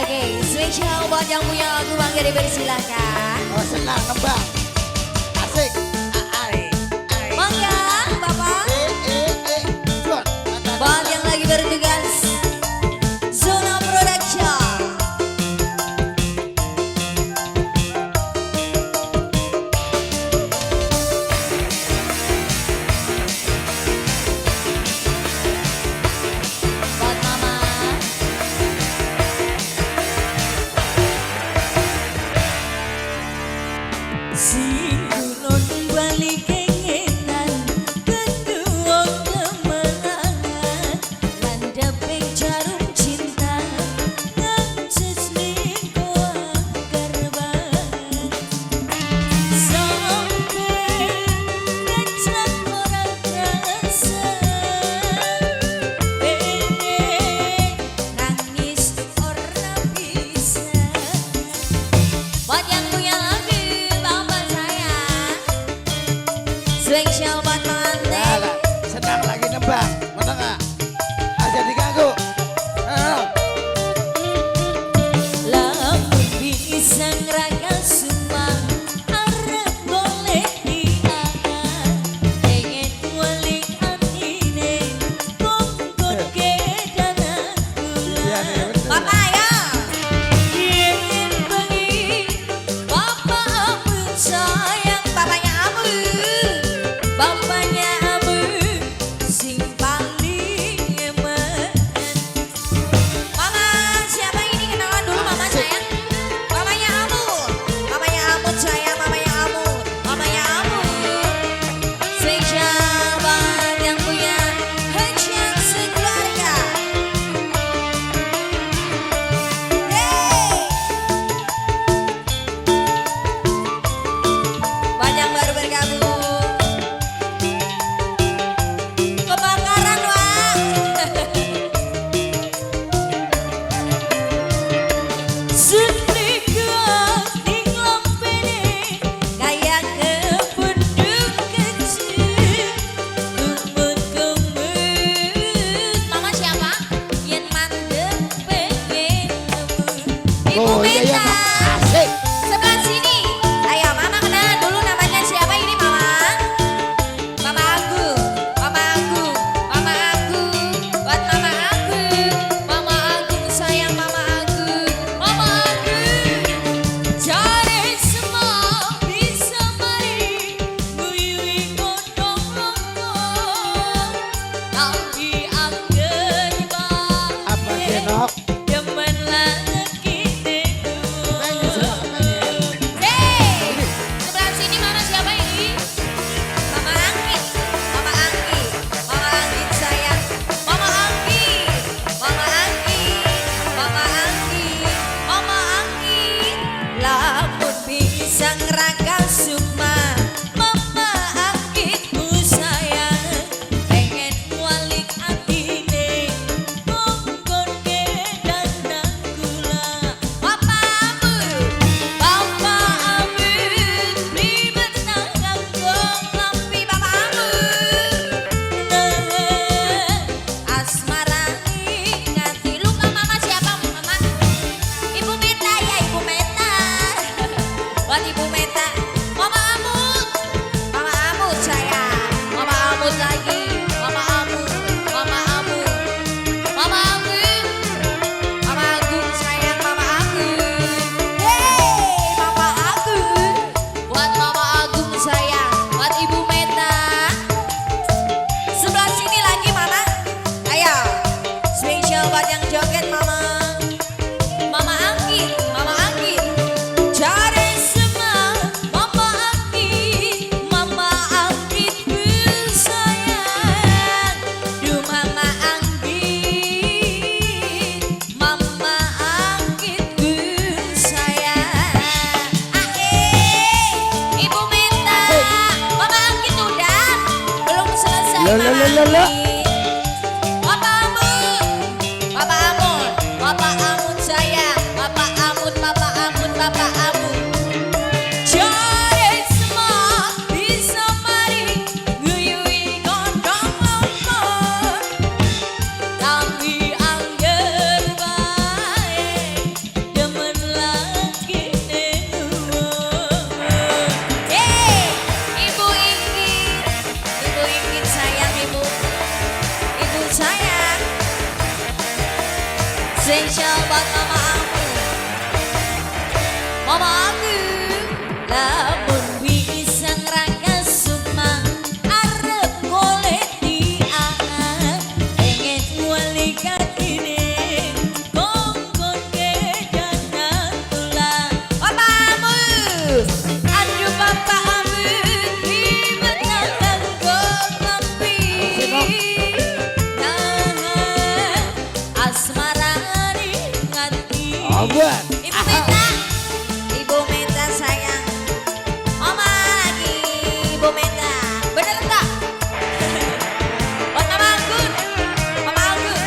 Oke, spesial buat yang punya lagu Bangga dipersilakan. Oh senang nembang. Asik. Bangga, Bapak. Cuan. Buat yang lagi bertugas, Zona Production. Buat Mama. Si kulon balik kengenan kedua kemenangan landaping jarum cinta ngances lingkuan karban sampai ngecak orang terasa pengen nangis orang bisa. Buat yang punya lagu Bapak saya, spesial buat manten. Alah, senang lagi nembang. Mana nggak? Aja diganggu. Lamun bisa ngeraga semua arep boleh diangan pengen walik atine kongkot ke dana Iya nih kula bener. Bapak ya. yen bengi Bapak Abu sayang bapaknya Abu. bapaknya abu sing paling emen. Mama siapa ini kenalan dulu mama sayang. Mamanya Abu. Mamanya Abu sayang mamanya Abu. Mamanya Abu. Spesial buat yang punya hajat sekeluarga. Hey. Banyak baru bergabung. Kebakaran wah. Setrika ning lampene Kayak kependuk kecil kumut-kumut Mama siapa? Yen mandek pengen Ibu Oh iya iya. Meta. Asik. Sebelah sini. Ayo Mama kenalan dulu namanya siapa ini Mama? Mama Agung. Mama Agung. Mama Agung. Buat Mama Agung. Mama Agung sayang Mama Agung. Mama Agung. Cari semua bisa mari nguyui godong lontong tapi angger Apa kenok? demen lagi Nanya senang nanya. Hei. Sebelah sini Mama siapa ini? Mama Anggit. Mama Anggit. Mama Anggit sayang. Mama Anggit. Mama Anggit. Mama Anggit. Mama Anggit. lamun bisa ngeraga suma mama akitku sayang pengen walik atine kongkon ke dana kula Papa Abu. Papa amin ribet nanggong Lampi Papa Abu. asmarani Ganti lupa Mama siapa Mama? Ibu Meta ya Ibu Meta. Buat Ibu Meta. Mama Amut. Mama Amut sayang. Mama Amut lagi. Mama Amut. Mama Amut. Mama Agung. Mama Agung sayang Mama Agung. Yeay Mama Agung. Buat Mama Agung sayang. Buat Ibu Meta. Sebelah sini lagi Mama. Ayo. Spesial buat yang joget Mama. Mama Anggi. Mama Anggi. cari semua mama akitku sayang duh mama akitku sayang Ibu Meta, Mama Angkit udah belum selesai Lo, lo, Mama lo, lo, lo. Angkit. Papa Amut, Papa Amut, Papa Amut sayang, Papa Amut, Papa Amut, Papa Amut. cari semua bisa mari nguyui godong lontong tapi angger bae ibu, ibu sayang. Spesial buat mama aku, mama aku. Lamun bisa ngerangka sumang arep golek diangan, pengen wali katine kongkon ke jangan tulang. Papamu, aduh papamu, ribet nang ngopi. Nah, asmara di hati. Obat. Ibu Meta, Ibu Meta sayang. Mama lagi, Ibu Meta. Bener enggak? Buat Mama Anggun, Mama Anggun,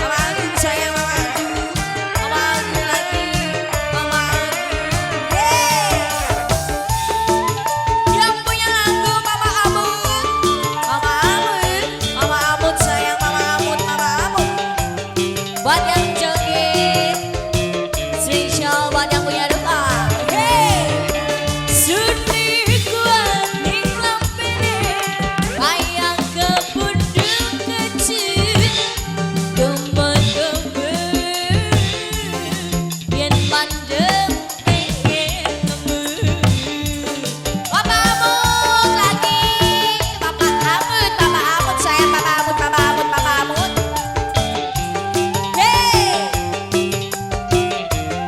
Mama Anggun sayang Mama Anggun. Mama Anggun lagi, Mama Anggun. Yeay. Yang punya lagu Mama Amut, Mama Amut, Mama Amut sayang Mama Amut, Mama Amut. Buat yang joget, spesial buat yang punya doa. Hey, sunyi kuat di lampene, bayang kebuduk kecil, gembet-gembet, yen mandem pengen nemu. Bapak Amut lagi, Bapak Amut sayang Bapak Amut, Bapak Amut, Bapak Amut. Hey,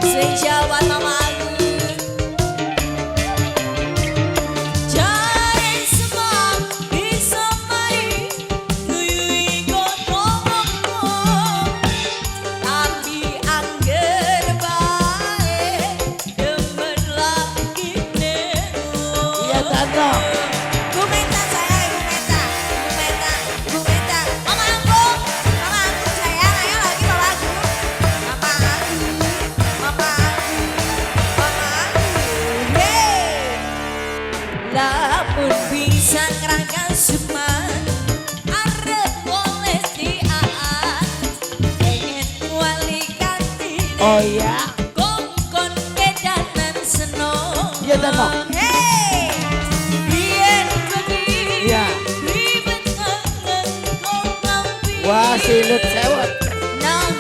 spesial buat Mama Anggun. Cari semua bisa mari kuyui gotong-gotong, tapi angger bae demen lagi nemu. Iya, Tante. Bu Meta sayang, Bu Meta, Bu Meta, Bu Meta. Mama Anggun sayang, ayo lagi Mama Anggun. Mama Anggun, Mama Anggun, Mama Anggun. Hey, lamun bisa ngerangka suman, arep boleh diaan, pengen wali katine. Oh iya. Kongkon kedanan senong. Iya, Tante. Hey, biyen begini. Iya. Ribet ngangen kong ngambil. Wah, silut sewot. Nah,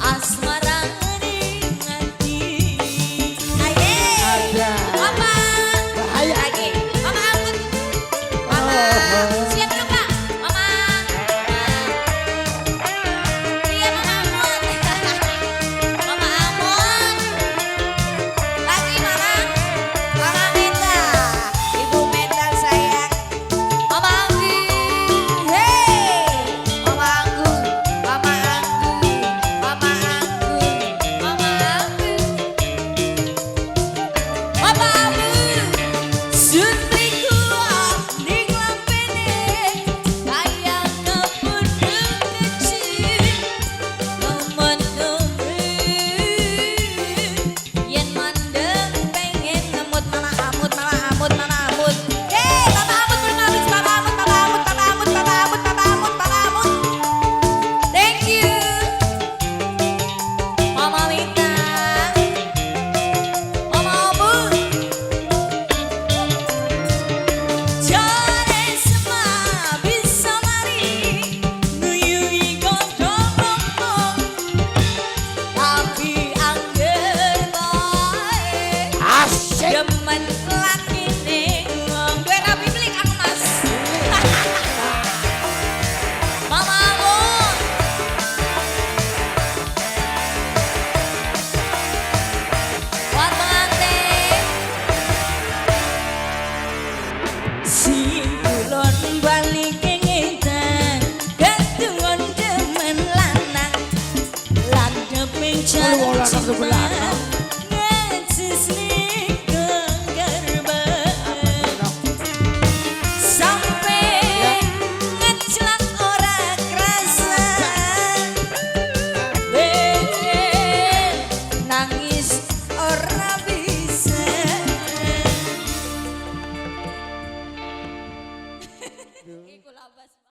asmara di hati. Aye. Ada. Mama. Bahaya. Lagi. Mama Anggun. Mama. Siap dulu, Pak. Mama. Iya, Mama Anggun. Mama Anggun. Lagi, Mama. Mama Meta. Ibu Meta sayang. Mama Anggun. Hey. Mama Anggun. Mama Anggun. Mama Anggun. Mama Anggun. Mama Anggun. Sunri kuat di lampene, kayak kebuduk kecil, ngemen-ngemen, yen mandeng pengen ngemut. Mama Amut, Mama Amut, Mama Amut. Hey, Mama Amut belum habis. Mama Amut, Mama Amut, Mama Amut, Mama Amut, Mama Amut, Mama Amut. Thank you, Mama Mita, Mama Amut. Cari semua bisa mari nguyui gotong-gotong, tapi angger bae Asik. demen laki nengong. Duwe rapi belik aku mas. Mama Anggun. Buat pengantin. Sing kulon balik kengetan, gantungan demen lanang, landep mencari Kalau lanang sebelah, no? ngecis ning kenggerbaan, sampai ngecelak ora kerasa, nangis ora bisa. Iku labas.